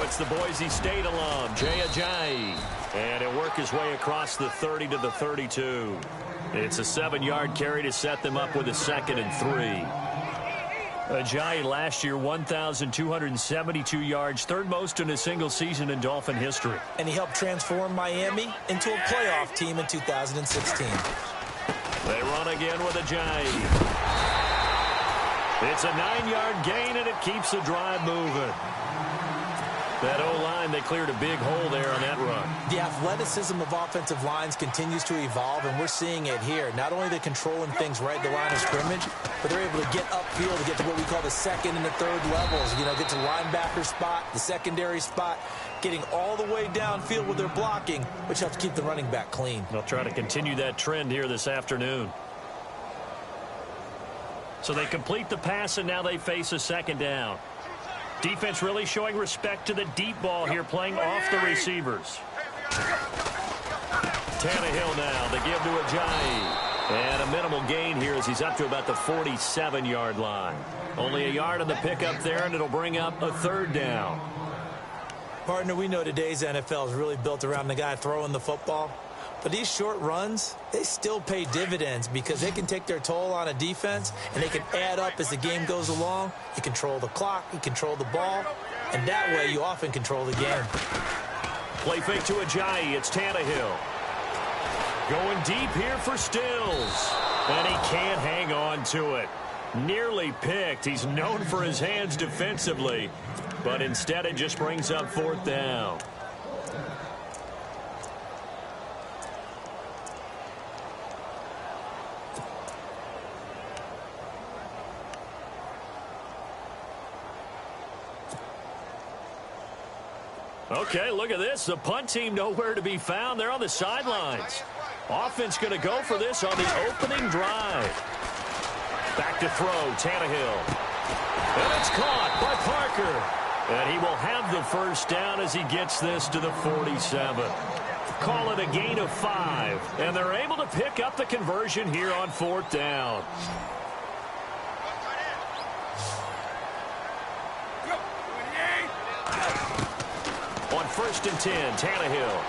it's the Boise State alum, Jay Ajayi. And he'll work his way across the 30 to the 32. It's a 7-yard carry to set them up with a 2nd and 3. Ajayi last year, 1,272 yards, third most in a single season in Dolphin history. And he helped transform Miami into a playoff team in 2016. They run again with Ajayi. It's a 9-yard gain, and it keeps the drive moving. That O-line, they cleared a big hole there on that run. The athleticism of offensive lines continues to evolve, and we're seeing it here. Not only are they controlling things right at the line of scrimmage, but they're able to get upfield to get to what we call the second and the third levels. You know, get to the linebacker spot, the secondary spot, getting all the way downfield with their blocking, which helps keep the running back clean. They'll try to continue that trend here this afternoon. So they complete the pass, and now they face a 2nd down. Defense really showing respect to the deep ball here, playing off the receivers. Tannehill now, they give to Ajayi. And a minimal gain here as he's up to about the 47-yard line. Only a yard on the pickup there, and it'll bring up a 3rd down. Partner, we know today's NFL is really built around the guy throwing the football. But these short runs, they still pay dividends because they can take their toll on a defense, and they can add up as the game goes along. You control the clock, you control the ball, and that way you often control the game. Play fake to Ajayi. It's Tannehill. Going deep here for Stills. And he can't hang on to it. Nearly picked. He's known for his hands defensively, but instead it just brings up 4th down. Okay, look at this. The punt team nowhere to be found. They're on the sidelines. Offense going to go for this on the opening drive. Back to throw, Tannehill. And it's caught by Parker. And he will have the 1st down as he gets this to the 47. Call it a gain of 5. And they're able to pick up the conversion here on 4th down. On 1st and 10, Tannehill.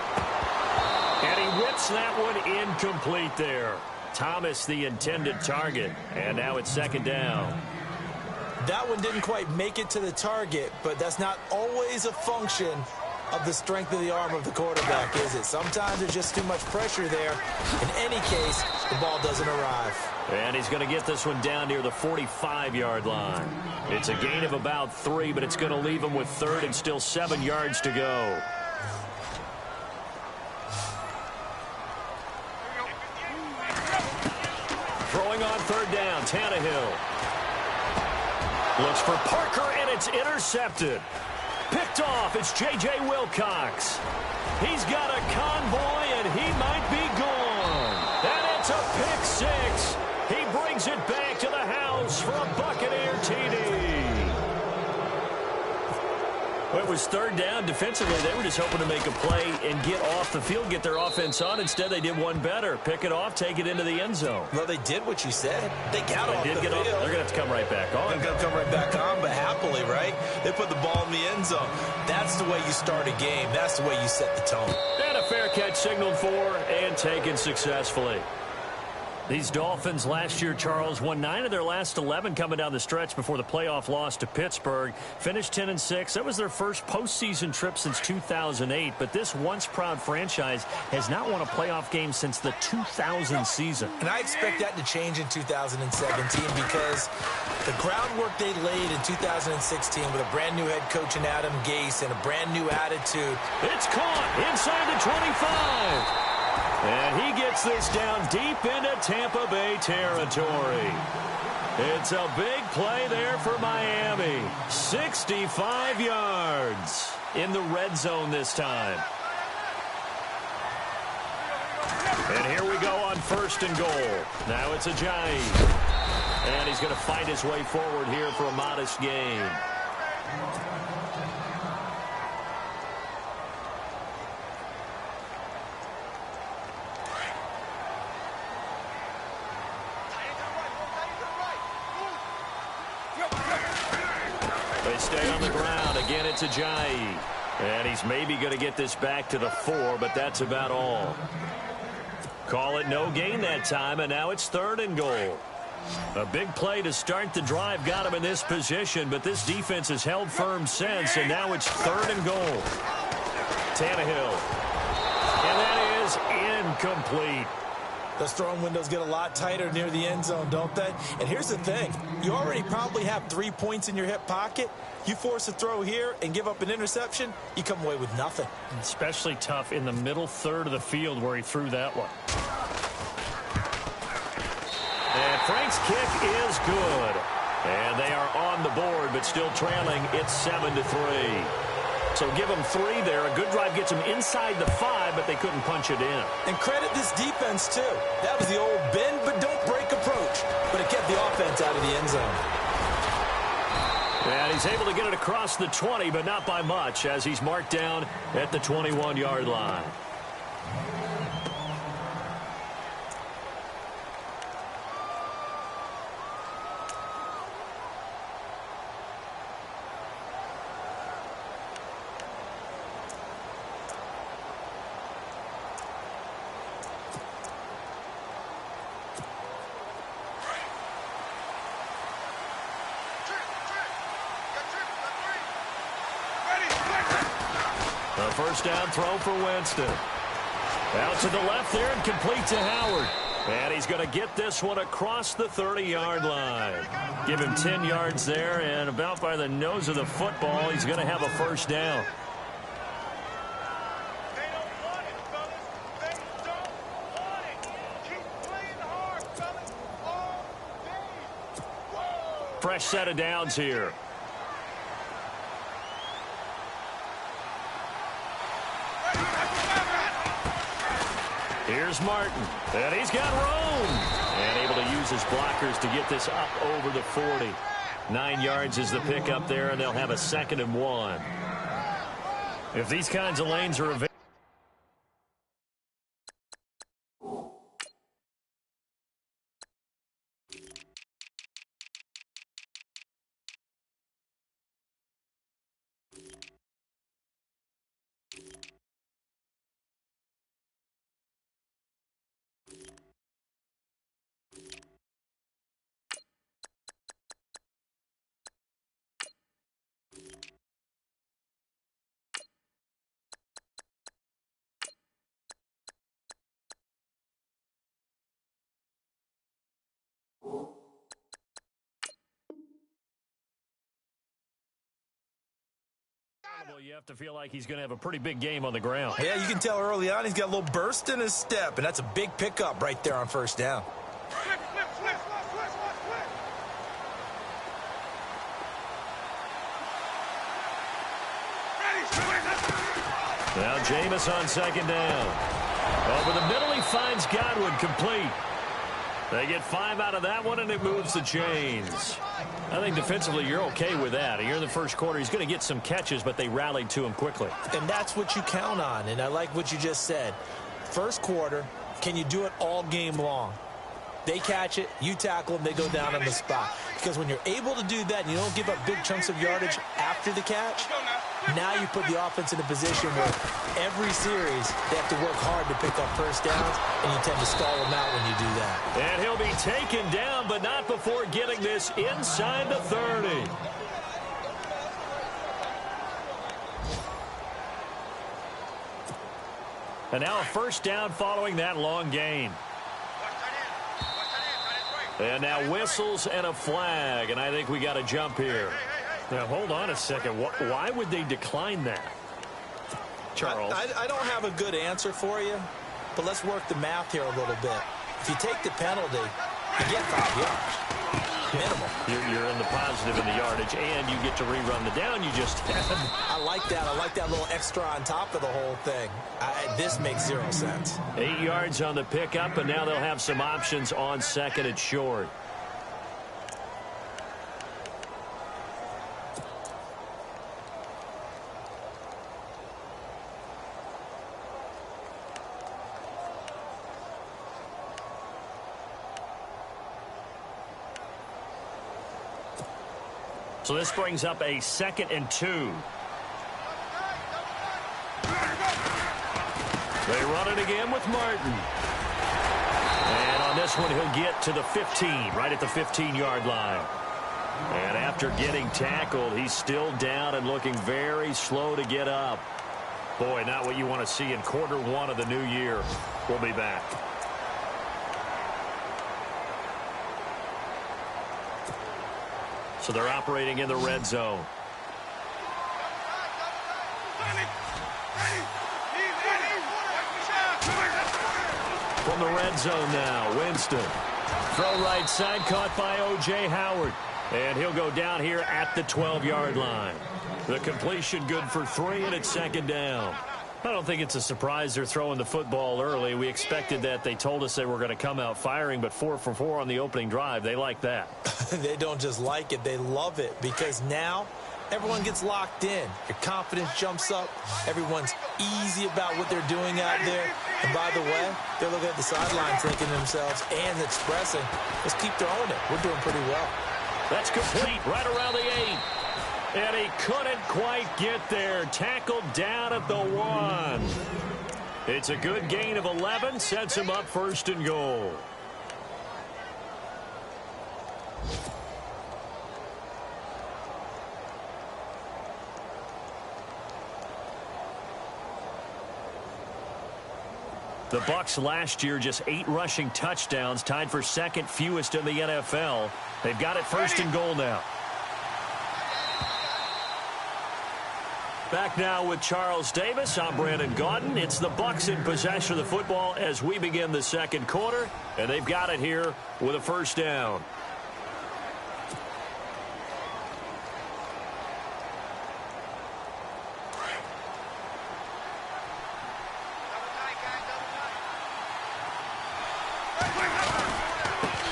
And he whips that one incomplete there. Thomas, the intended target. And now it's 2nd down. That one didn't quite make it to the target, but that's not always a function of the strength of the arm of the quarterback, is it? Sometimes there's just too much pressure there. In any case, the ball doesn't arrive. And he's going to get this one down near the 45-yard line. It's a gain of about 3, but it's going to leave him with 3rd and still 7 yards to go. Throwing on 3rd down, Tannehill. Looks for Parker, and it's intercepted. Picked off, it's J.J. Wilcox. He's got a convoy, and he might be gone. And it's a pick 6. He brings it back to the house for a Buccaneer TD. Well, it was 3rd down. Defensively, they were just hoping to make a play and get off the field, get their offense on. Instead, they did one better. Pick it off, take it into the end zone. Well, they did what you said. They got off the field. They're going to have to come right back on. They're going to come right back on, but happily, right? They put the ball in the end zone. That's the way you start a game. That's the way you set the tone. And a fair catch signaled for and taken successfully. These Dolphins last year, Charles, won 9 of their last 11 coming down the stretch before the playoff loss to Pittsburgh. Finished 10-6. That was their first postseason trip since 2008. But this once-proud franchise has not won a playoff game since the 2000 season. And I expect that to change in 2017 because the groundwork they laid in 2016 with a brand-new head coach in Adam Gase and a brand-new attitude. It's caught inside the 25. And he gets this down deep into Tampa Bay territory. It's a big play there for Miami. 65 yards in the red zone this time. And here we go on 1st and goal. Now it's Ajayi. And he's going to fight his way forward here for a modest gain. They stay on the ground. Again, it's Ajayi. And he's maybe going to get this back to the 4, but that's about all. Call it no gain that time, and now it's 3rd and goal. A big play to start the drive got him in this position, but this defense has held firm since, and now it's 3rd and goal. Tannehill. And that is incomplete. Those throwing windows get a lot tighter near the end zone, don't they? And here's the thing. You already probably have 3 points in your hip pocket. You force a throw here and give up an interception, you come away with nothing. Especially tough in the middle third of the field where he threw that one. And Frank's kick is good. And they are on the board, but still trailing. It's 7-3. So give them 3 there. A good drive gets them inside the 5, but they couldn't punch it in. And credit this defense, too. That was the old bend but don't break approach. But it kept the offense out of the end zone. And he's able to get it across the 20, but not by much, as he's marked down at the 21-yard line. A first down throw for Winston. Out to the left there and complete to Howard. And he's going to get this one across the 30-yard line. Give him 10 yards there, and about by the nose of the football, he's going to have a first down. They don't want it, fellas. They don't want it. Keep playing hard, fellas. All day. Whoa. Fresh set of downs here. Here's Martin, and he's got room. And able to use his blockers to get this up over the 40. 9 yards is the pickup there, and they'll have a 2nd and 1. If these kinds of lanes are available. You have to feel like he's going to have a pretty big game on the ground. Yeah, you can tell early on he's got a little burst in his step, and that's a big pickup right there on first down. Now Jameis on 2nd down. Over the middle, he finds Godwin complete. They get 5 out of that one, and it moves the chains. I think defensively you're okay with that. Here in the first quarter, he's going to get some catches, but they rallied to him quickly. And that's what you count on, and I like what you just said. First quarter, can you do it all game long? They catch it, you tackle them, they go down on the spot. Because when you're able to do that and you don't give up big chunks of yardage after the catch, now you put the offense in a position where every series they have to work hard to pick up first downs, and you tend to stall them out when you do that. And he'll be taken down, but not before getting this inside the 30. And now a first down following that long gain. And now whistles and a flag, and I think we got a jump here. Now, hold on a second. Why would they decline that? Charles? I don't have a good answer for you, but let's work the math here a little bit. If you take the penalty, you get 5 yards. Minimal. You're in the positive in the yardage, and you get to rerun the down you just had. I like that. I like that little extra on top of the whole thing. This makes 0 sense. 8 yards on the pickup, and now they'll have some options on 2nd and short. So this brings up a 2nd and 2. They run it again with Martin. And on this one, he'll get to the 15, right at the 15-yard line. And after getting tackled, he's still down and looking very slow to get up. Boy, not what you want to see in quarter one of the new year. We'll be back. So they're operating in the red zone. From the red zone now, Winston. Throw right side, caught by O.J. Howard. And he'll go down here at the 12-yard line. The completion good for 3, and it's second down. I don't think it's a surprise they're throwing the football early. We expected that. They told us they were going to come out firing, but 4 for 4 on the opening drive. They like that. They don't just like it. They love it because now everyone gets locked in. Your confidence jumps up. Everyone's easy about what they're doing out there. And by the way, they're looking at the sidelines thinking to themselves and expressing, let's keep throwing it. We're doing pretty well. That's complete right around the 8. And he couldn't quite get there. Tackled down at the 1. It's a good gain of 11. Sets him up first and goal. The Bucs last year just 8 rushing touchdowns, tied for second fewest in the NFL. They've got it first and goal now. Back now with Charles Davis. I'm Brandon Gaudin. It's the Bucs in possession of the football as we begin the second quarter, and they've got it here with a first down.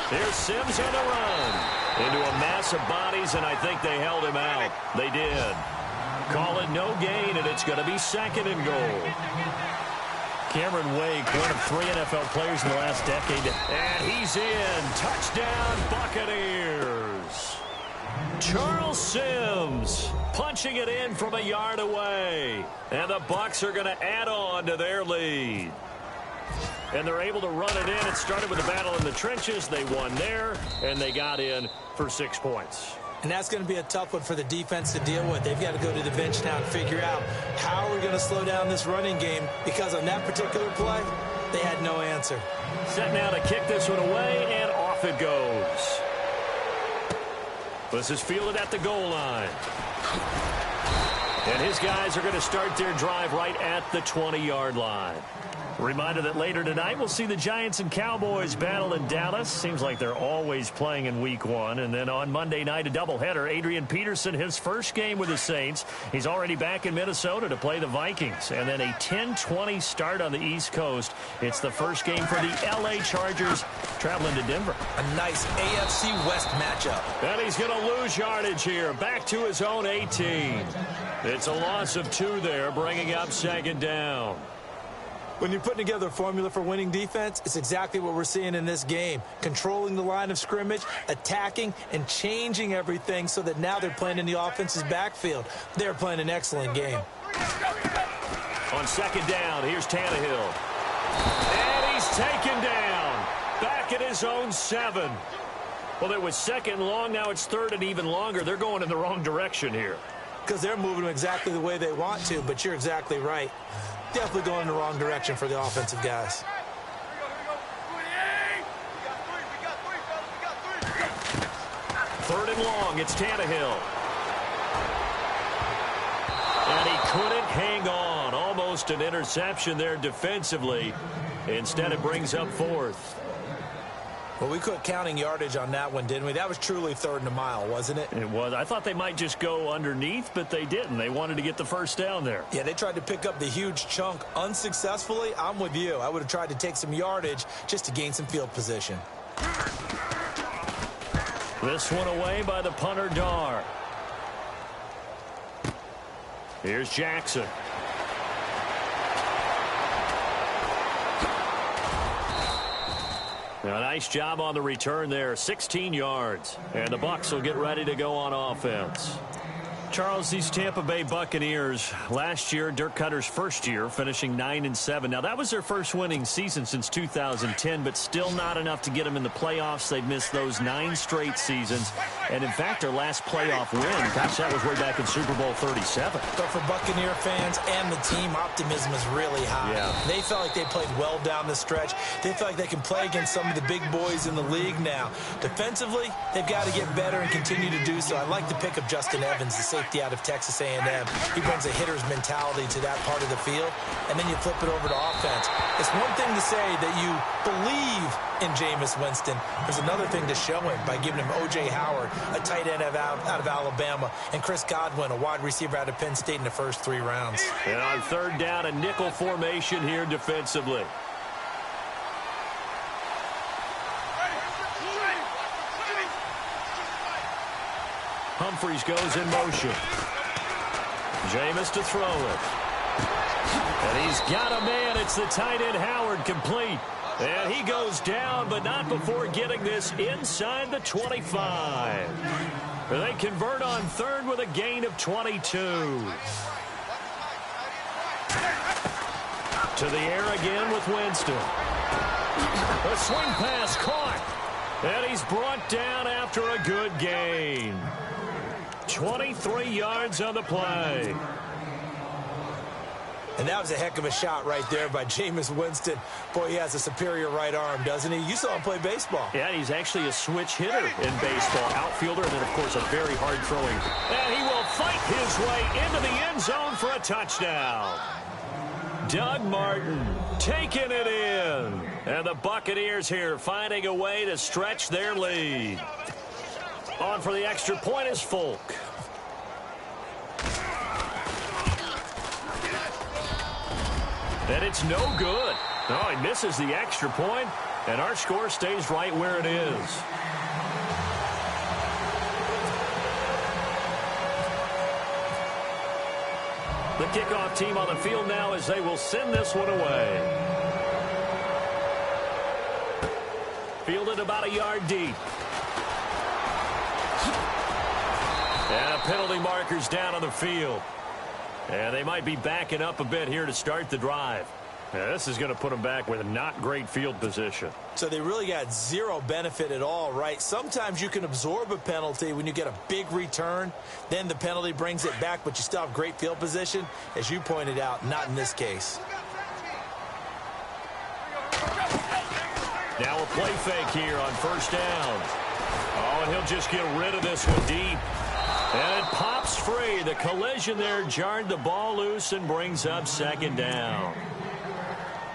Here's Sims on the run. Into a mass of bodies, and I think they held him out. They did. Call it no gain, and it's going to be second and goal. Cameron Wake, one of 3 NFL players in the last decade. And he's in. Touchdown, Buccaneers. Charles Sims punching it in from a yard away. And the Bucs are going to add on to their lead. And they're able to run it in. It started with a battle in the trenches. They won there, and they got in for 6 points. And that's going to be a tough one for the defense to deal with. They've got to go to the bench now and figure out how are we going to slow down this running game, because on that particular play, they had no answer. Set now to kick this one away, and off it goes. This is fielded at the goal line. And his guys are going to start their drive right at the 20-yard line. Reminder that later tonight we'll see the Giants and Cowboys battle in Dallas. Seems like they're always playing in week 1. And then on Monday night, a doubleheader. Adrian Peterson, his first game with the Saints. He's already back in Minnesota to play the Vikings. And then a 10-20 start on the East Coast. It's the first game for the L.A. Chargers traveling to Denver. A nice AFC West matchup. And he's going to lose yardage here. Back to his own 18. It's a loss of 2 there, bringing up second down. When you're putting together a formula for winning defense, it's exactly what we're seeing in this game. Controlling the line of scrimmage, attacking, and changing everything so that now they're playing in the offense's backfield. They're playing an excellent game. On second down, here's Tannehill. And he's taken down. Back at his own 7. Well, it was second and long. Now it's third and even longer. They're going in the wrong direction here. Because they're moving them exactly the way they want to, but you're exactly right. Definitely going in the wrong direction for the offensive guys. Third and long, it's Tannehill. And he couldn't hang on. Almost an interception there defensively. Instead, it brings up 4th. Well, we quit counting yardage on that one, didn't we? That was truly third and a mile, wasn't it? It was. I thought they might just go underneath, but they didn't. They wanted to get the first down there. Yeah, they tried to pick up the huge chunk unsuccessfully. I'm with you. I would have tried to take some yardage just to gain some field position. This one away by the punter, Dar. Here's Jackson. A nice job on the return there, 16 yards. And the Bucs will get ready to go on offense. Charles, these Tampa Bay Buccaneers, last year, Dirk Cutter's first year, finishing 9-7. Now, that was their first winning season since 2010, but still not enough to get them in the playoffs. They've missed those 9 straight seasons. And, in fact, their last playoff win, gosh, that was way back in Super Bowl 37. But for Buccaneer fans and the team, optimism is really high. Yeah. They felt like they played well down the stretch. They feel like they can play against some of the big boys in the league now. Defensively, they've got to get better and continue to do so. I like the pick of Justin Evans, the safety out of Texas A&M. He brings a hitter's mentality to that part of the field, and then you flip it over to offense. It's one thing to say that you believe in Jameis Winston. There's another thing to show him by giving him O.J. Howard, a tight end out of Alabama, and Chris Godwin, a wide receiver out of Penn State in the first 3 rounds. And on third down, a nickel formation here defensively. Humphreys goes in motion. Jameis to throw it. And he's got a man. It's the tight end Howard, complete. And he goes down, but not before getting this inside the 25. They convert on third with a gain of 22. To the air again with Winston. A swing pass caught. And he's brought down after a good gain. 23 yards on the play. And that was a heck of a shot right there by Jameis Winston. Boy, he has a superior right arm, doesn't he? You saw him play baseball. Yeah, he's actually a switch hitter in baseball. Outfielder, and then, of course, a very hard-throwing. And he will fight his way into the end zone for a touchdown. Doug Martin taking it in. And the Buccaneers here finding a way to stretch their lead. On for the extra point is Folk. And it's no good. Oh, he misses the extra point, and our score stays right where it is. The kickoff team on the field now as they will send this one away. Fielded about a yard deep. And a penalty marker's down on the field. And they might be backing up a bit here to start the drive. Yeah, this is going to put them back with not great field position. So they really got zero benefit at all, right? Sometimes you can absorb a penalty when you get a big return. Then the penalty brings it back, but you still have great field position. As you pointed out, not in this case. Now a play fake here on first down. Oh, and he'll just get rid of this one deep. And it pops free. The collision there jarred the ball loose and brings up second down.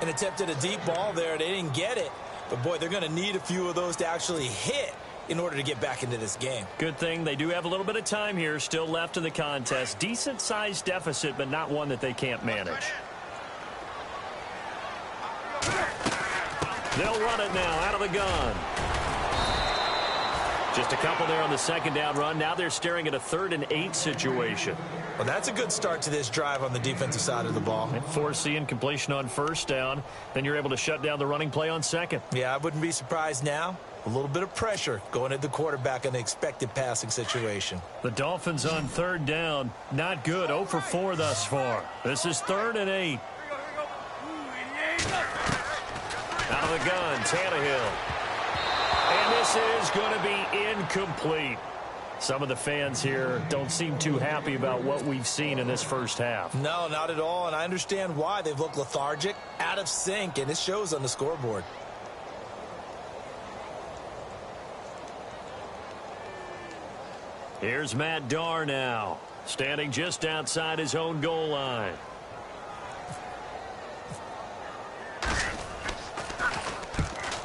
An attempt at a deep ball there. They didn't get it. But, boy, they're going to need a few of those to actually hit in order to get back into this game. Good thing they do have a little bit of time here still left in the contest. Decent-sized deficit, but not one that they can't manage. They'll run it now out of the gun. Just a couple there on the second down run. Now they're staring at a 3rd and 8 situation. Well, that's a good start to this drive on the defensive side of the ball. And foreseeing completion on first down. Then you're able to shut down the running play on second. Yeah, I wouldn't be surprised now. A little bit of pressure going at the quarterback in the expected passing situation. The Dolphins on 3rd down. Not good. 0 for 4 thus far. This is 3rd and 8. Out of the gun, Tannehill. And this is going to be incomplete. Some of the fans here don't seem too happy about what we've seen in this first half. No, not at all, and I understand why. They've looked lethargic, out of sync, and it shows on the scoreboard. Here's Matt Darr now, standing just outside his own goal line.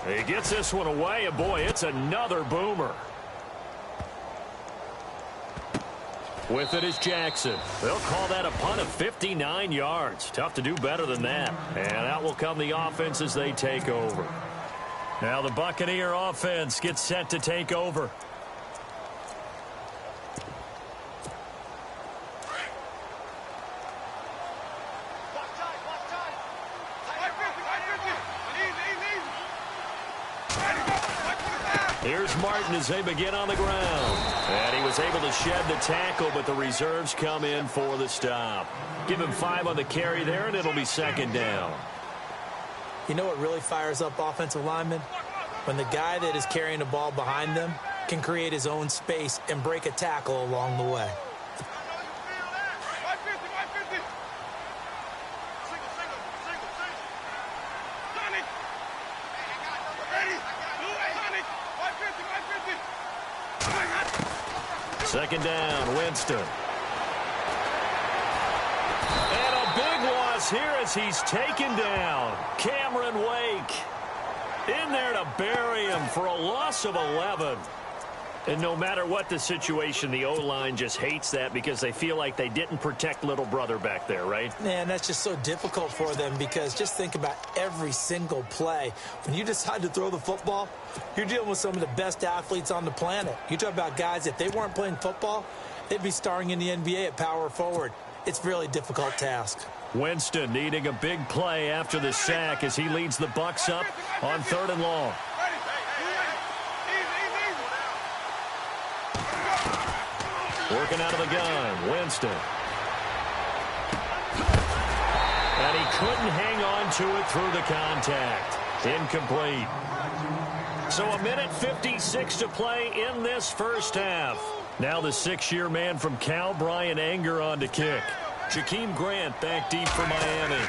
He gets this one away, and boy, it's another boomer. With it is Jackson. They'll call that a punt of 59 yards. Tough to do better than that. And out will come the offense as they take over. Now the Buccaneer offense gets set to take over. Here's Martin as they begin on the ground. And he was able to shed the tackle, but the reserves come in for the stop. Give him 5 on the carry there, and it'll be second down. You know what really fires up offensive linemen? When the guy that is carrying the ball behind them can create his own space and break a tackle along the way. Second down, Winston. And a big loss here as he's taken down. Cameron Wake in there to bury him for a loss of 11. And no matter what the situation, the O-line just hates that because they feel like they didn't protect little brother back there, right? Man, that's just so difficult for them because just think about every single play. When you decide to throw the football, you're dealing with some of the best athletes on the planet. You talk about guys, if they weren't playing football, they'd be starring in the NBA at power forward. It's a really difficult task. Winston needing a big play after the sack as he leads the Bucs up on 3rd and long. Working out of the gun, Winston. And he couldn't hang on to it through the contact. Incomplete. So 1:56 to play in this first half. Now the 6-year man from Cal, Brian Anger, on to kick. Jakeem Grant back deep for Miami.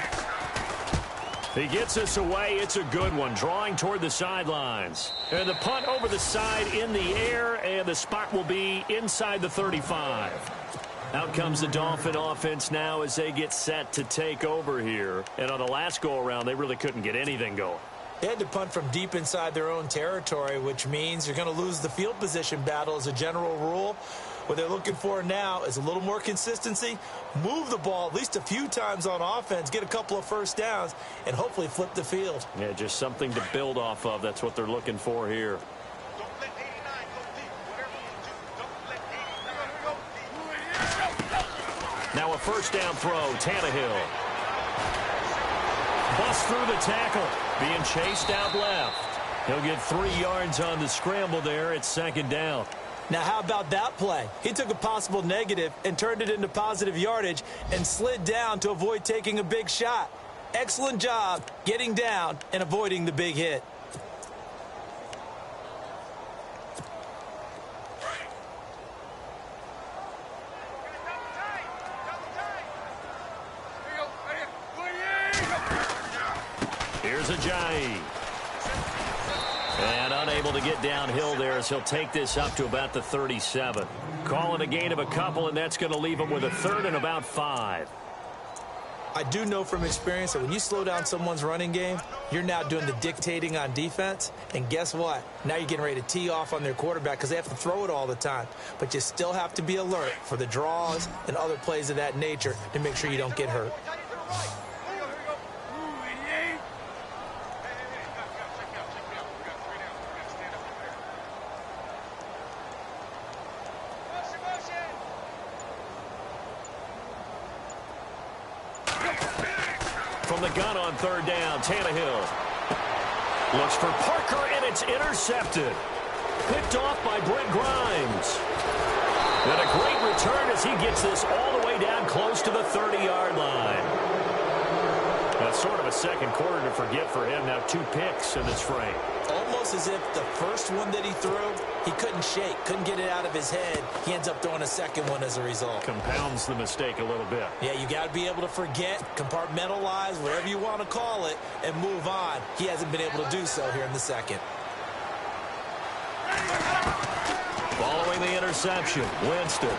He gets us away. It's a good one, drawing toward the sidelines. And the punt over the side in the air, and the spot will be inside the 35. Out comes the Dolphin offense now as they get set to take over here. And on the last go-around, they really couldn't get anything going. They had to punt from deep inside their own territory, which means you're going to lose the field position battle as a general rule. What they're looking for now is a little more consistency, move the ball at least a few times on offense, get a couple of first downs, and hopefully flip the field. Yeah, just something to build off of. That's what they're looking for here. Don't let 89 go deep. Whatever you do, don't let 89 go deep. Now a first down throw, Tannehill. Bust through the tackle, being chased out left. He'll get 3 yards on the scramble there at second down. Now, how about that play? He took a possible negative and turned it into positive yardage and slid down to avoid taking a big shot. Excellent job getting down and avoiding the big hit. Here's Ajayi. And unable to get downhill there as he'll take this up to about the 37. Calling a gain of a couple, and that's going to leave him with a 3rd and about 5. I do know from experience that when you slow down someone's running game, you're now doing the dictating on defense. And guess what? Now you're getting ready to tee off on their quarterback because they have to throw it all the time. But you still have to be alert for the draws and other plays of that nature to make sure you don't get hurt. From the gun on 3rd down, Tannehill looks for Parker, and it's intercepted. Picked off by Brent Grimes. And a great return as he gets this all the way down close to the 30-yard line. That's sort of a second quarter to forget for him. Now 2 picks in this frame. Almost as if the first one that he threw, he couldn't shake, couldn't get it out of his head. He ends up throwing a second one as a result. Compounds the mistake a little bit. Yeah, you got to be able to forget, compartmentalize, whatever you want to call it, and move on. He hasn't been able to do so here in the second. Following the interception, Winston.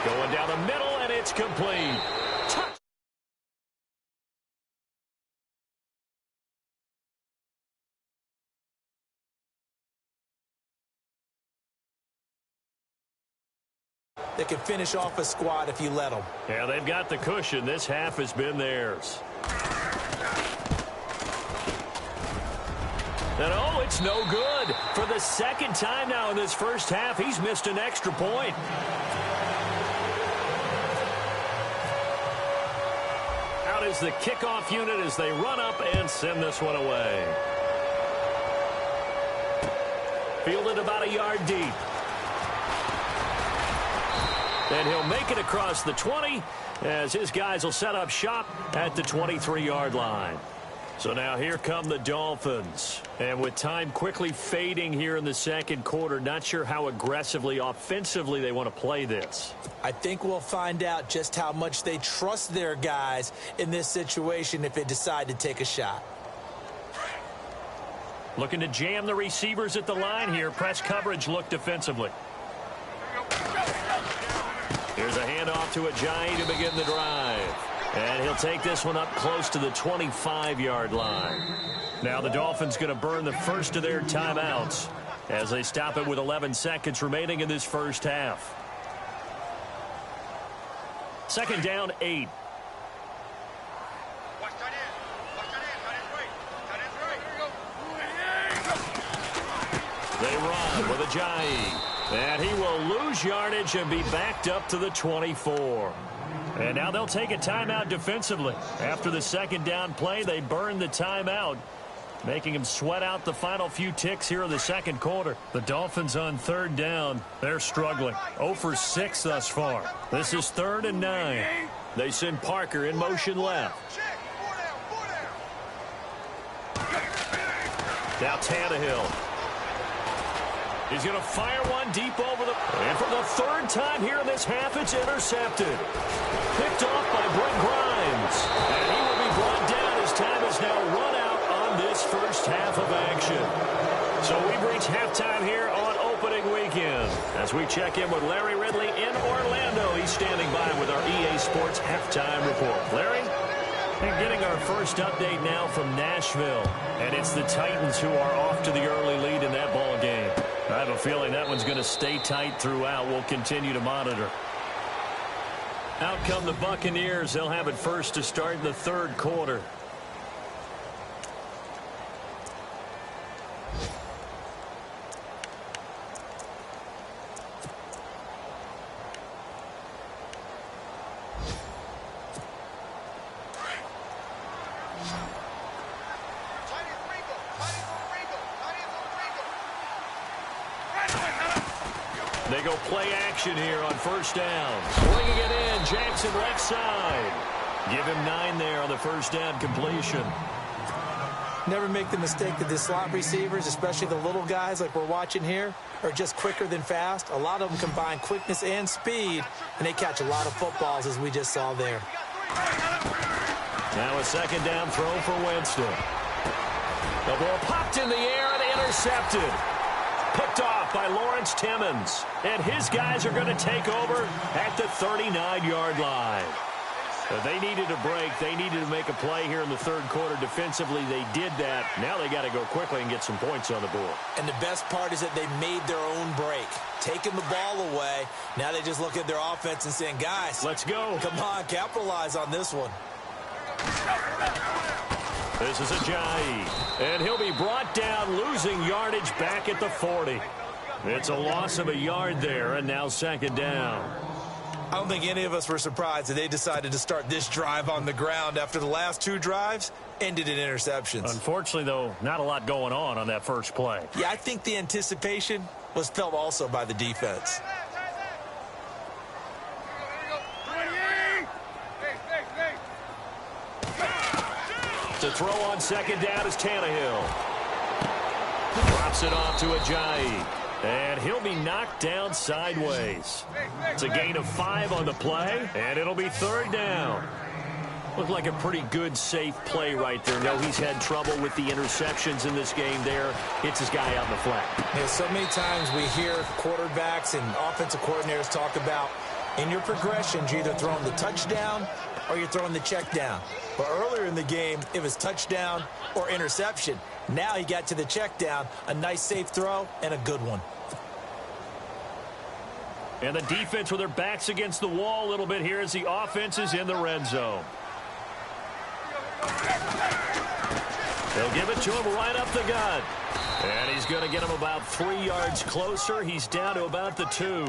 Going down the middle, and it's complete. Touch. They can finish off a squad if you let them. Yeah, they've got the cushion. This half has been theirs. And oh, it's no good. For the second time now in this first half, he's missed an extra point. Out is the kickoff unit as they run up and send this one away. Fielded about a yard deep. And he'll make it across the 20 as his guys will set up shop at the 23-yard line. So now here come the Dolphins. And with time quickly fading here in the second quarter, not sure how aggressively, offensively they want to play this. I think we'll find out just how much they trust their guys in this situation if they decide to take a shot. Looking to jam the receivers at the line here. Press coverage look defensively. Here's a handoff to Ajayi to begin the drive. And he'll take this one up close to the 25-yard line. Now the Dolphins going to burn the first of their timeouts as they stop it with 11 seconds remaining in this first half. Second down, 8. They run with Ajayi. And he will lose yardage and be backed up to the 24. And now they'll take a timeout defensively. After the second down play, they burn the timeout, making him sweat out the final few ticks here in the second quarter. The Dolphins on third down. They're struggling. 0 for 6 thus far. This is 3rd and 9. They send Parker in motion left. Now Tannehill. He's going to fire one deep over the... And for the third time here in this half, it's intercepted. Picked off by Brent Grimes. And he will be brought down as time is now run out on this first half of action. So we've reached halftime here on opening weekend. As we check in with Larry Ridley in Orlando, he's standing by with our EA Sports halftime report. Larry? And getting our first update now from Nashville. And it's the Titans who are off to the early lead in that ball game. I have a feeling that one's going to stay tight throughout. We'll continue to monitor. Out come the Buccaneers. They'll have it first to start in the third quarter. They go play action here on first down. Swinging it in, Jackson left side. Give him 9 there on the first down completion. Never make the mistake that the slot receivers, especially the little guys like we're watching here, are just quicker than fast. A lot of them combine quickness and speed, and they catch a lot of footballs, as we just saw there. Now a second down throw for Winston. The ball popped in the air and intercepted. Picked off by Lawrence Timmons. And his guys are going to take over at the 39-yard line. They needed a break. They needed to make a play here in the third quarter. Defensively, they did that. Now they got to go quickly and get some points on the board. And the best part is that they made their own break. Taking the ball away. Now they just look at their offense and saying, guys, let's go. Come on, capitalize on this one. This is Ajayi, and he'll be brought down, losing yardage back at the 40. It's a loss of a yard there, and now second down. I don't think any of us were surprised that they decided to start this drive on the ground after the last 2 drives ended in interceptions. Unfortunately, though, not a lot going on that first play. Yeah, I think the anticipation was felt also by the defense. To throw on second down is Tannehill. Drops it off to Ajayi. And he'll be knocked down sideways. It's a gain of 5 on the play, and it'll be third down. Looked like a pretty good, safe play right there. No, he's had trouble with the interceptions in this game there. Hits his guy out in the flat. Yeah, so many times we hear quarterbacks and offensive coordinators talk about in your progressions, you're either throwing the touchdown or you're throwing the check down. But earlier in the game, it was touchdown or interception. Now he got to the check down, a nice safe throw, and a good one. And the defense with their backs against the wall a little bit here as the offense is in the red zone. They'll give it to him right up the gut. And he's going to get him about 3 yards closer. He's down to about the 2.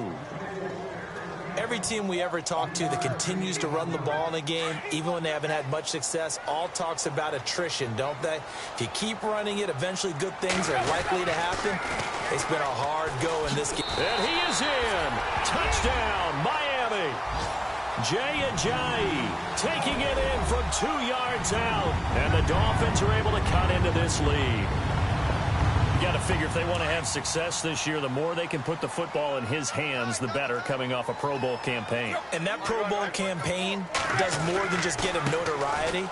Every team we ever talk to that continues to run the ball in a game, even when they haven't had much success, all talks about attrition, don't they? If you keep running it, eventually good things are likely to happen. It's been a hard go in this game. And he is in. Touchdown, Miami. Jay Ajayi taking it in from 2 yards out. And the Dolphins are able to cut into this lead. You got to figure if they want to have success this year, the more they can put the football in his hands, the better, coming off a Pro Bowl campaign. And that Pro Bowl campaign does more than just get him notoriety.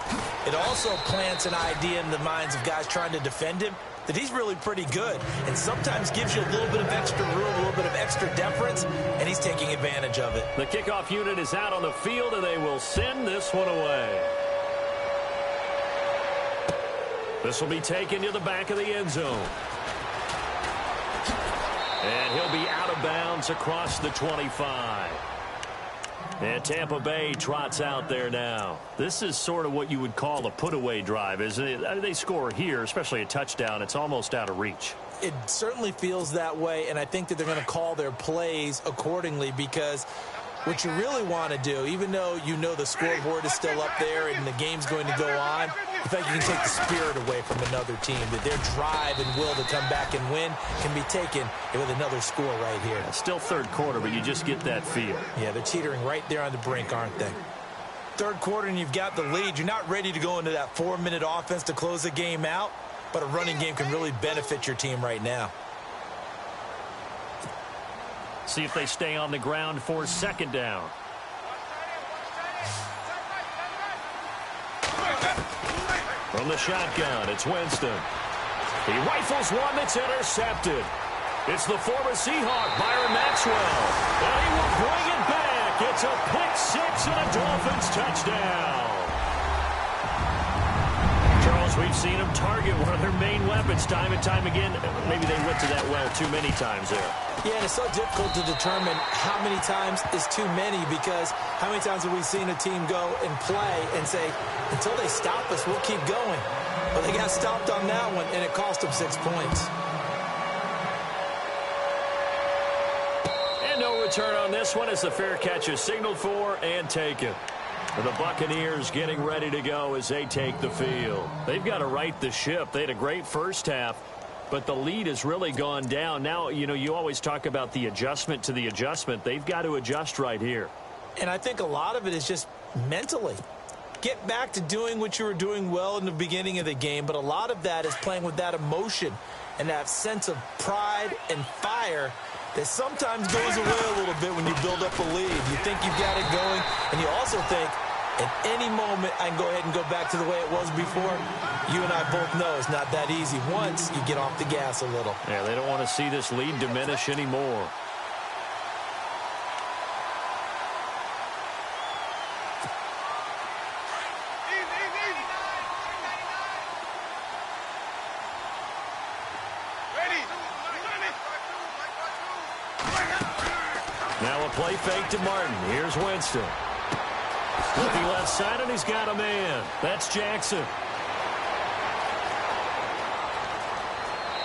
It also plants an idea in the minds of guys trying to defend him that he's really pretty good, and sometimes gives you a little bit of extra room, a little bit of extra deference, and he's taking advantage of it. The kickoff unit is out on the field, and they will send this one away. This will be taken to the back of the end zone. And he'll be out of bounds across the 25. And Tampa Bay trots out there now. This is sort of what you would call a put-away drive, isn't it? They score here, especially a touchdown. It's almost out of reach. It certainly feels that way, and I think that they're going to call their plays accordingly, because what you really want to do, even though you know the scoreboard is still up there and the game's going to go on, I think you can take the spirit away from another team, that their drive and will to come back and win can be taken with another score right here. Still third quarter, but you just get that feel. Yeah, they're teetering right there on the brink, aren't they? Third quarter and you've got the lead. You're not ready to go into that 4-minute offense to close the game out, but a running game can really benefit your team right now. See if they stay on the ground for second down. From the shotgun, it's Winston. He rifles one that's intercepted. It's the former Seahawk, Byron Maxwell. And he will bring it back. It's a pick six and a Dolphins touchdown. Charles, we've seen them target one of their main weapons time and time again. Maybe they went to that well too many times there. Yeah, and it's so difficult to determine how many times is too many, because how many times have we seen a team go and play and say, until they stop us, we'll keep going. But they got stopped on that one, and it cost them 6 points. And no return on this one as the fair catch is signaled for and taken. The Buccaneers getting ready to go as they take the field. They've got to right the ship. They had a great first half, but the lead has really gone down. Now, you know, you always talk about the adjustment to the adjustment. They've got to adjust right here. And I think a lot of it is just mentally. Get back to doing what you were doing well in the beginning of the game, but a lot of that is playing with that emotion and that sense of pride and fire that sometimes goes away a little bit when you build up a lead. You think you've got it going, and you also think, at any moment, I can go ahead and go back to the way it was before. You and I both know it's not that easy once you get off the gas a little. Yeah, they don't want to see this lead diminish anymore. Now a play fake to Martin. Here's Winston. Looking left side, and he's got a man. That's Jackson.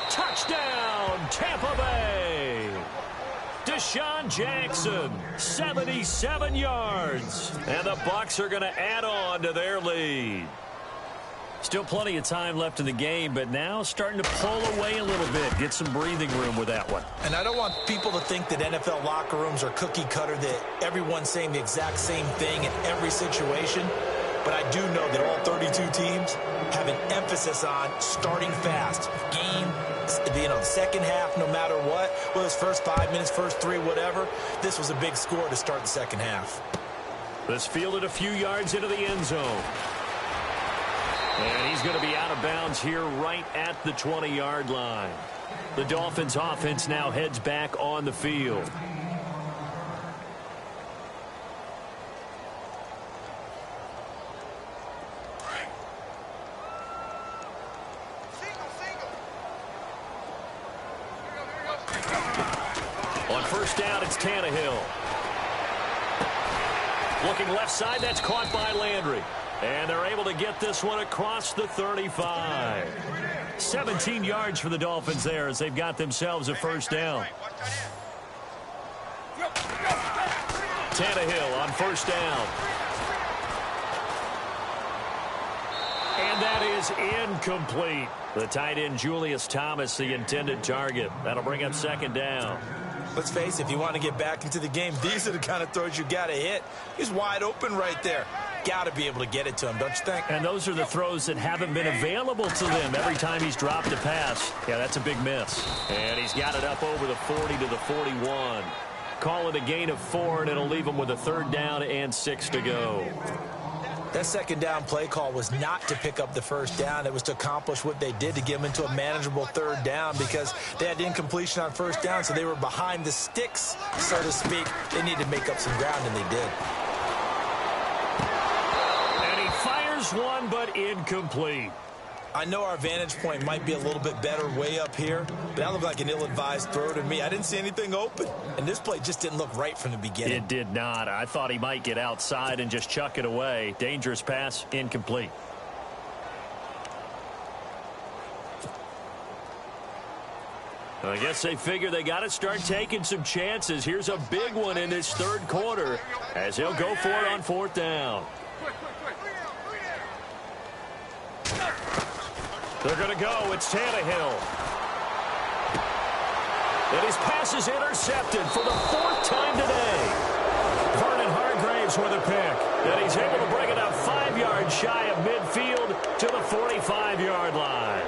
Touchdown, Tampa Bay. Deshaun Jackson, 77 yards. And the Bucs are going to add on to their lead. Still plenty of time left in the game, but now starting to pull away a little bit. Get some breathing room with that one. And I don't want people to think that NFL locker rooms are cookie cutter, that everyone's saying the exact same thing in every situation. But I do know that all 32 teams have an emphasis on starting fast. Game, you know, the second half, no matter what, whether it's first 5 minutes, first 3, whatever, this was a big score to start the second half. This fielded a few yards into the end zone. And he's going to be out of bounds here right at the 20-yard line. The Dolphins offense now heads back on the field. On first down, it's Tannehill. Looking left side, that's caught by Landry. And they're able to get this one across the 35. 17 yards for the Dolphins there as they've got themselves a first down. Tannehill on first down. And that is incomplete. The tight end, Julius Thomas, the intended target. That'll bring up second down. Let's face it, if you want to get back into the game, these are the kind of throws you got to hit. He's wide open right there. Got to be able to get it to him, don't you think? And those are the throws that haven't been available to them every time he's dropped a pass. Yeah, that's a big miss. And he's got it up over the 40 to the 41. Call it a gain of 4, and it'll leave him with a third down and 6 to go. That second down play call was not to pick up the first down. It was to accomplish what they did to get them into a manageable third down because they had incompletion on first down, so they were behind the sticks, so to speak. They needed to make up some ground, and they did. And he fires one, but incomplete. I know our vantage point might be a little bit better way up here, but that looked like an ill-advised throw to me. I didn't see anything open, and this play just didn't look right from the beginning. It did not. I thought he might get outside and just chuck it away. Dangerous pass, incomplete. I guess they figure they got to start taking some chances. Here's a big one in this third quarter as he'll go for it on fourth down. They're going to go. It's Tannehill. And his pass is intercepted for the 4th time today. Vernon Hargreaves with a pick. And he's able to bring it up 5 yards shy of midfield to the 45-yard line.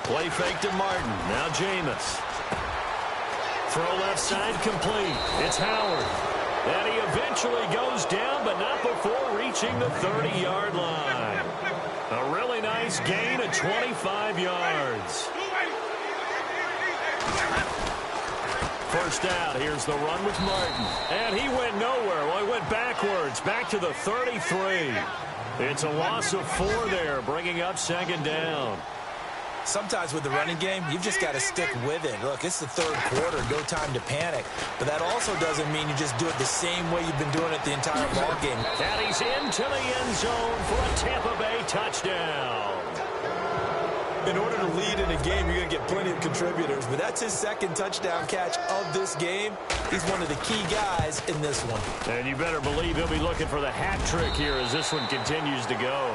Play fake to Martin. Now Jameis. Throw left side complete. It's Howard. And he eventually goes down, but not before reaching the 30-yard line. A really nice gain of 25 yards. First down. Here's the run with Martin. And he went nowhere. Well, he went backwards, back to the 33. It's a loss of 4 there, bringing up second down. Sometimes with the running game, you've just got to stick with it. Look, it's the third quarter, no time to panic. But that also doesn't mean you just do it the same way you've been doing it the entire ball game. And he's into the end zone for a Tampa Bay touchdown. In order to lead in a game, you're going to get plenty of contributors. But that's his second touchdown catch of this game. He's one of the key guys in this one. And you better believe he'll be looking for the hat trick here as this one continues to go.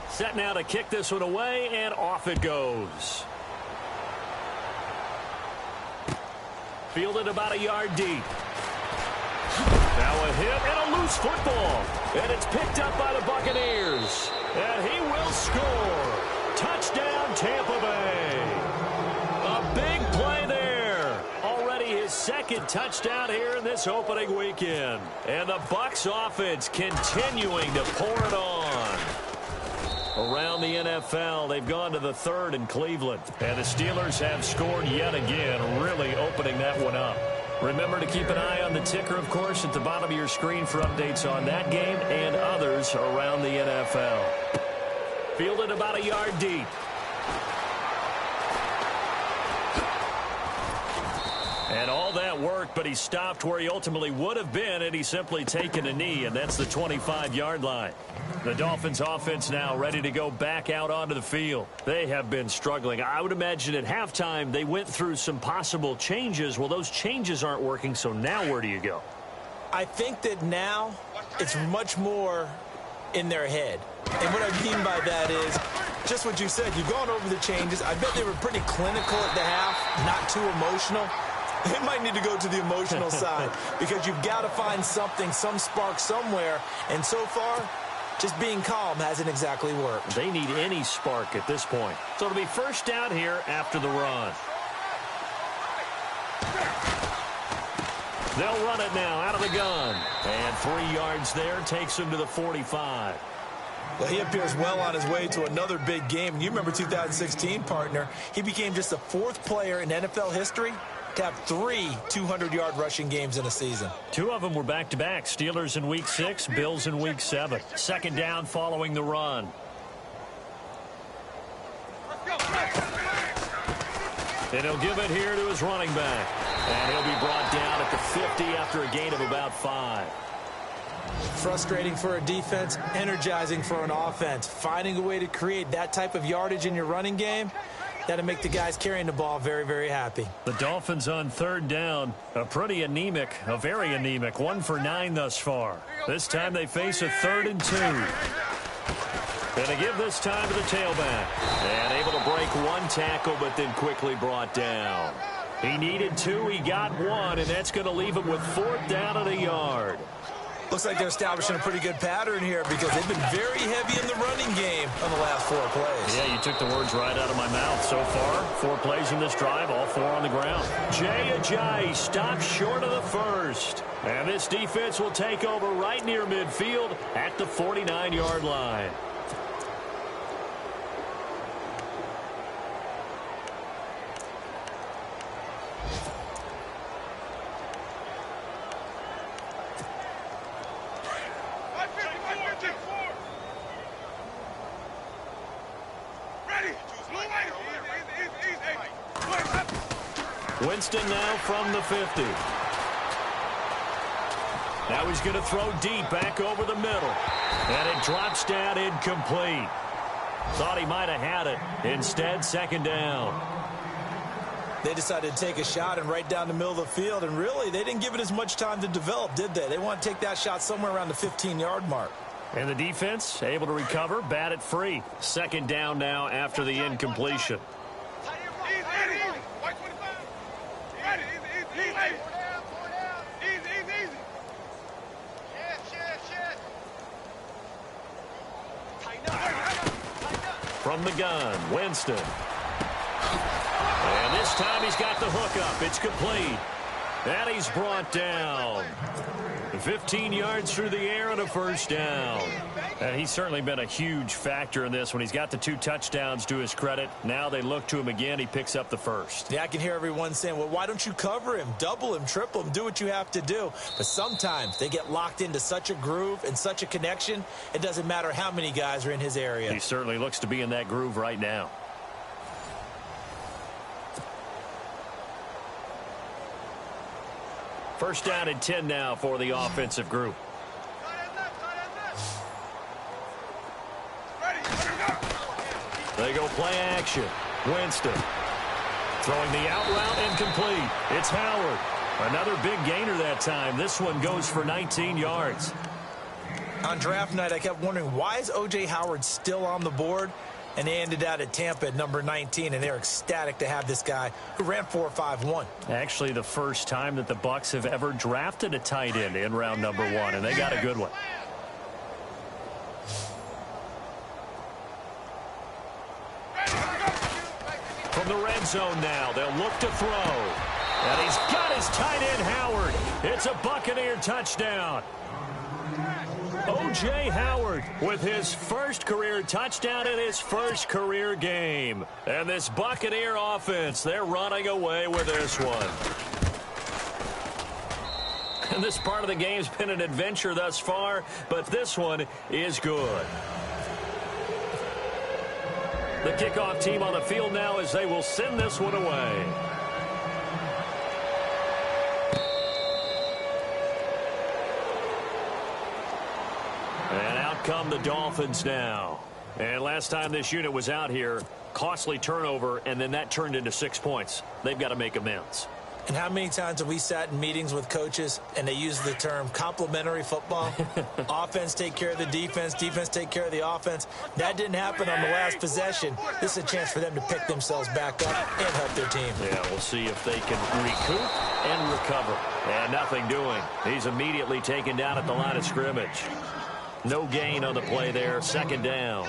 Set now to kick this one away, and off it goes. Fielded about a yard deep. Now a hit and a loose football. And it's picked up by the Buccaneers. And he will score. Touchdown, Tampa Bay. A big play there. Already his second touchdown here in this opening weekend. And the Bucs offense continuing to pour it on. Around the NFL, they've gone to the 3rd in Cleveland. And the Steelers have scored yet again, really opening that one up. Remember to keep an eye on the ticker, of course, at the bottom of your screen for updates on that game and others around the NFL. Fielded about a yard deep. And all that worked, but he stopped where he ultimately would have been, and he's simply taken a knee, and that's the 25-yard line. The Dolphins offense now ready to go back out onto the field. They have been struggling. I would imagine at halftime they went through some possible changes. Well, those changes aren't working, so now where do you go? I think that now it's much more in their head. And what I mean by that is just what you said. You've gone over the changes. I bet they were pretty clinical at the half, not too emotional. They might need to go to the emotional side because you've got to find something, some spark somewhere. And so far, just being calm hasn't exactly worked. They need any spark at this point. So it'll be first down here after the run. They'll run it now out of the gun. And 3 yards there takes him to the 45. Well, he appears well on his way to another big game. And you remember 2016, partner. He became just the 4th player in NFL history to have 3 200-yard rushing games in a season. 2 of them were back-to-back. Steelers in Week 6, Bills in Week 7. Second down following the run. And he'll give it here to his running back. And he'll be brought down at the 50 after a gain of about 5. Frustrating for a defense, energizing for an offense. Finding a way to create that type of yardage in your running game, that'll make the guys carrying the ball very, very happy. The Dolphins on 3rd down. A very anemic 1 for 9 thus far. This time they face a 3rd and 2. Going to give this time to the tailback. And able to break 1 tackle, but then quickly brought down. He needed 2, he got 1, and that's going to leave him with 4th down and a yard. Looks like they're establishing a pretty good pattern here because they've been very heavy in the running game on the last 4 plays. Yeah, you took the words right out of my mouth. So far, 4 plays in this drive, all 4 on the ground. Jay Ajayi stops short of the first. And this defense will take over right near midfield at the 49-yard line. Winston now from the 50. Now he's going to throw deep back over the middle. And it drops down incomplete. Thought he might have had it. Instead, 2nd down. They decided to take a shot and right down the middle of the field. And really, they didn't give it as much time to develop, did they? They want to take that shot somewhere around the 15-yard mark. And the defense able to recover, bat it free. 2nd down now after the incompletion. From the gun, Winston. And this time he's got the hook up. It's complete. And he's brought down. 15 yards through the air and a 1st down. And he's certainly been a huge factor in this when he's got the 2 touchdowns to his credit. Now they look to him again. He picks up the 1st. Yeah, I can hear everyone saying, well, why don't you cover him, double him, triple him, do what you have to do. But sometimes they get locked into such a groove and such a connection, it doesn't matter how many guys are in his area. He certainly looks to be in that groove right now. First down and 10 now for the offensive group. They go play action. Winston throwing the out route and complete. It's Howard. Another big gainer that time. This one goes for 19 yards. On draft night, I kept wondering, why is O.J. Howard still on the board? And they ended out at Tampa at number 19, and they're ecstatic to have this guy who ran 4.51. Actually, the first time that the Bucs have ever drafted a tight end in round number 1, and they got a good one. From the red zone now, they'll look to throw. And he's got his tight end, Howard. It's a Buccaneer touchdown. O.J. Howard with his first career touchdown in his first career game. And this Buccaneer offense, they're running away with this one. And this part of the game's been an adventure thus far, but this one is good. The kickoff team on the field now as they will send this one away. And out come the Dolphins now. And last time this unit was out here, costly turnover, and then that turned into 6 points. They've got to make amends. And how many times have we sat in meetings with coaches and they use the term complementary football? Offense take care of the defense, defense take care of the offense. That didn't happen on the last possession. This is a chance for them to pick themselves back up and help their team. Yeah, we'll see if they can recoup and recover. And nothing doing. He's immediately taken down at the line of scrimmage. No gain on the play there. Second down.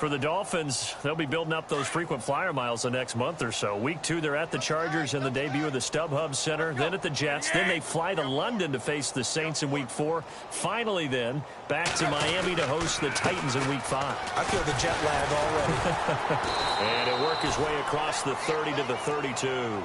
For the Dolphins, they'll be building up those frequent flyer miles the next month or so. Week 2, they're at the Chargers in the debut of the StubHub Center, then at the Jets. Then they fly to London to face the Saints in Week 4. Finally, then, back to Miami to host the Titans in Week 5. I feel the jet lag already. And he'll work his way across the 30 to the 32.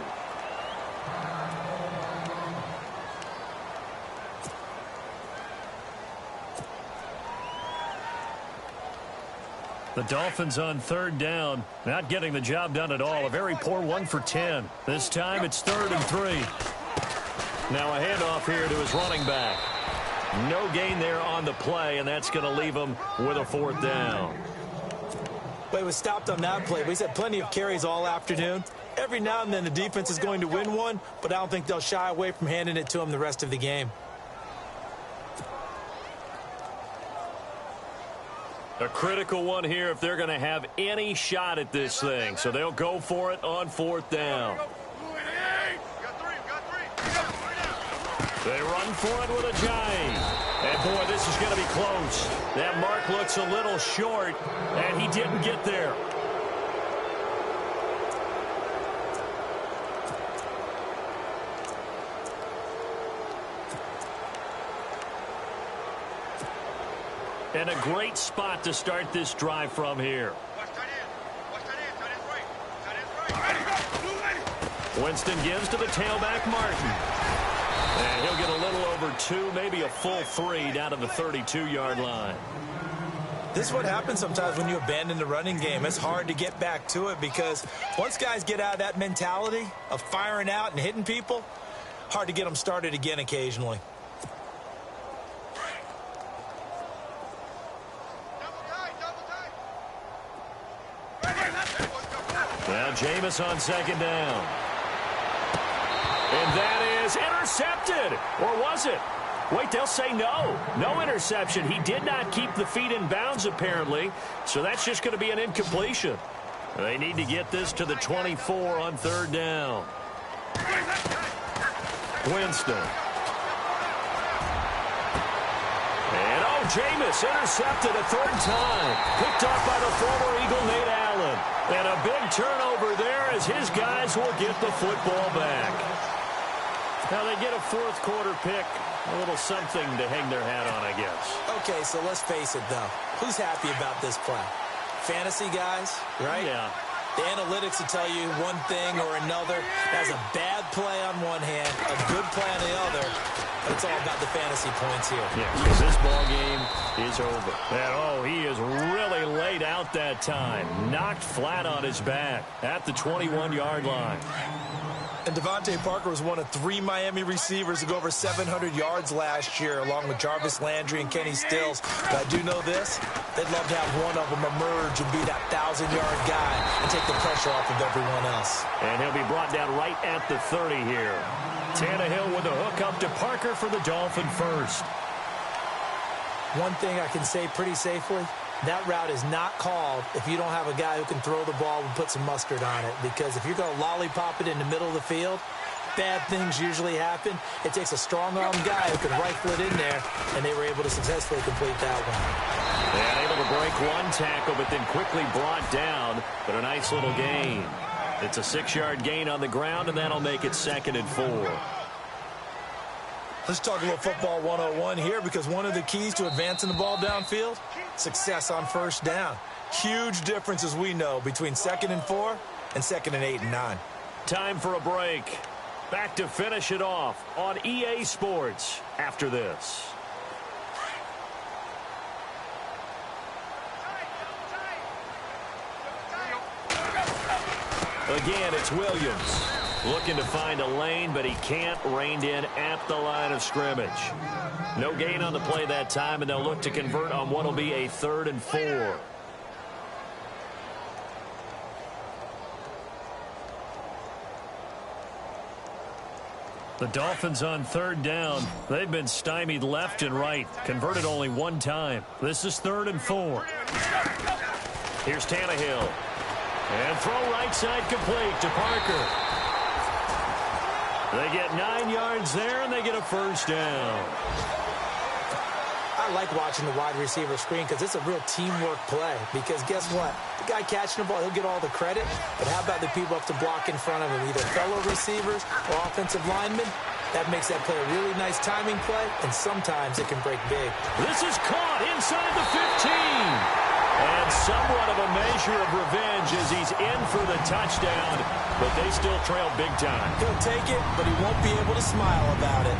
The Dolphins on 3rd down, not getting the job done at all. A very poor 1 for 10. This time it's 3rd and 3. Now a handoff here to his running back. No gain there on the play, and that's going to leave him with a 4th down. But he was stopped on that play. But he's had plenty of carries all afternoon. Every now and then the defense is going to win one, but I don't think they'll shy away from handing it to him the rest of the game. A critical one here if they're going to have any shot at this thing. So they'll go for it on 4th down. They run for it with a giant. And, boy, this is going to be close. That mark looks a little short, and he didn't get there. And a great spot to start this drive from here. Winston gives to the tailback, Martin. And he'll get a little over 2, maybe a full 3 down to the 32-yard line. This is what happens sometimes when you abandon the running game. It's hard to get back to it because once guys get out of that mentality of firing out and hitting people, hard to get them started again occasionally. Now Jameis on 2nd down. And that is intercepted. Or was it? Wait, they'll say no. No interception. He did not keep the feet in bounds, apparently. So that's just going to be an incompletion. They need to get this to the 24 on 3rd down. Winston. And, Jameis intercepted a 3rd time. Picked off by the former Eagle, Nate Allen. And a big turnover there as his guys will get the football back. Now they get a 4th quarter pick. A little something to hang their hat on, I guess. Okay, so let's face it, though. Who's happy about this play? Fantasy guys, right? Yeah. The analytics will tell you one thing or another. That's a bad play on one hand, a good play on the other. But it's all about the fantasy points here. Yeah, because this ball game is over. And, he is really laid out that time. Knocked flat on his back at the 21-yard line. And Devontae Parker was one of 3 Miami receivers to go over 700 yards last year, along with Jarvis Landry and Kenny Stills. But I do know this. They'd love to have one of them emerge and be that 1,000-yard guy and take the pressure off of everyone else. And he'll be brought down right at the 30 here. Tannehill with a hook up to Parker for the Dolphin first. One thing I can say pretty safely, that route is not called if you don't have a guy who can throw the ball and put some mustard on it. Because if you're going to lollipop it in the middle of the field, bad things usually happen. It takes a strong-armed guy who can rifle it in there, and they were able to successfully complete that one. And able to break one tackle, but then quickly brought down. But a nice little gain. It's a 6-yard gain on the ground, and that'll make it 2nd and 4. Let's talk a little football 101 here, because one of the keys to advancing the ball downfield, success on 1st down. Huge difference, as we know, between 2nd and 4 and 2nd and 8 and 9. Time for a break. Back to finish it off on EA Sports after this. Again, it's Williams. Looking to find a lane, but he can't. Reined in at the line of scrimmage. No gain on the play that time, and they'll look to convert on what will be a 3rd and 4. The Dolphins on 3rd down. They've been stymied left and right. Converted only one time. This is 3rd and 4. Here's Tannehill. And throw right side complete to Parker. They get 9 yards there, and they get a 1st down. I I like watching the wide receiver screen because it's a real teamwork play. Because guess what? The guy catching the ball, he'll get all the credit. But how about the people up to block in front of him, either fellow receivers or offensive linemen? That makes that play a really nice timing play, and sometimes it can break big. This is caught inside the 15. And somewhat of a measure of revenge as he's in for the touchdown, but they still trail big time. He'll take it, but he won't be able to smile about it.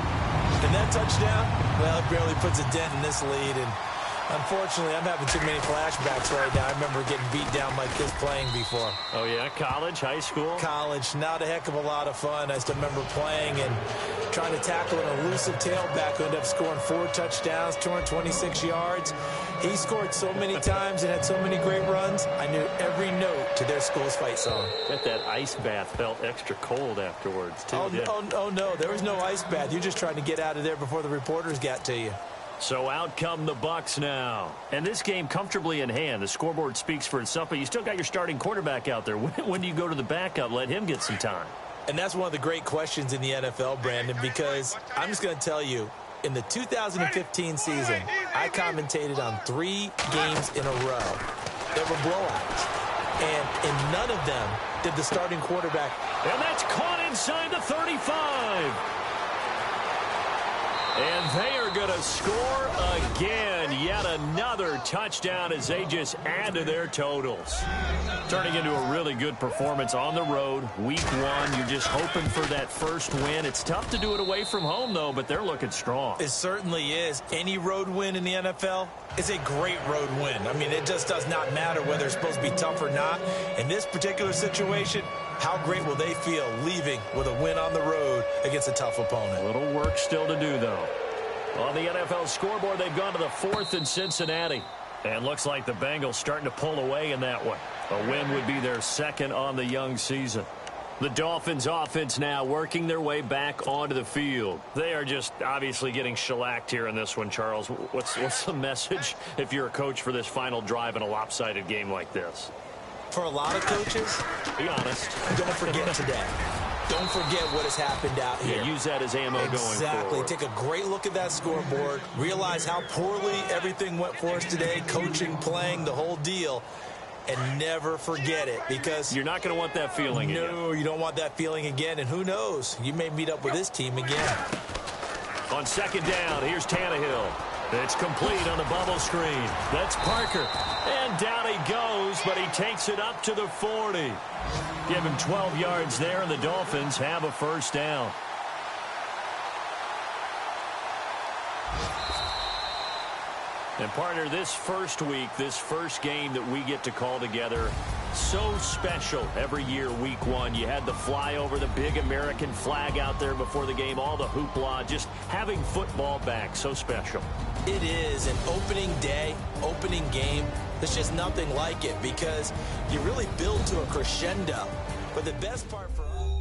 And that touchdown, well, it barely puts a dent in this lead. And unfortunately, I'm having too many flashbacks right now. I remember getting beat down like this playing before. Oh, yeah? College, high school? College, not a heck of a lot of fun. I still remember playing and trying to tackle an elusive tailback who ended up scoring 4 touchdowns, 226 yards. He scored so many times and had so many great runs, I knew every note to their school's fight song. Bet that ice bath felt extra cold afterwards, too. Oh, no, there was no ice bath. You're just trying to get out of there before the reporters got to you. So out come the Bucs now. And this game comfortably in hand. The scoreboard speaks for itself, but you still got your starting quarterback out there. When do you go to the backup? Let him get some time. And that's one of the great questions in the NFL, Brandon, because I'm just going to tell you, in the 2015 season, I commentated on 3 games in a row that were blowouts. And in none of them did the starting quarterback. And that's caught inside the 35. And they are going to score again. Yet another touchdown as they just add to their totals. Turning into a really good performance on the road. Week 1, you're just hoping for that first win. It's tough to do it away from home, though, but they're looking strong. It certainly is. Any road win in the NFL is a great road win. I mean, it just does not matter whether it's supposed to be tough or not. In this particular situation, how great will they feel leaving with a win on the road against a tough opponent? A little work still to do, though. On the NFL scoreboard, they've gone to the 4th in Cincinnati. And looks like the Bengals starting to pull away in that one. A win would be their 2nd on the young season. The Dolphins offense now working their way back onto the field. They are just obviously getting shellacked here in this one, Charles. What's the message if you're a coach for this final drive in a lopsided game like this? For a lot of coaches, be honest. Don't forget today. Don't forget what has happened out here. Yeah, use that as ammo going forward. Exactly. Take a great look at that scoreboard. Realize how poorly everything went for us today. Coaching, playing, the whole deal. And never forget it, because you're not going to want that feeling again. No, you don't want that feeling again. And who knows? You may meet up with this team again. On 2nd down, here's Tannehill. It's complete on the bubble screen. That's Parker. And down he goes, but he takes it up to the 40. Give him 12 yards there, and the Dolphins have a first down. And, partner, this first week, this first game that we get to call together, so special every year, week 1. You had the flyover, the big American flag out there before the game, all the hoopla, just having football back, so special. It is an opening day, opening game. There's just nothing like it because you really build to a crescendo. But the best part for us...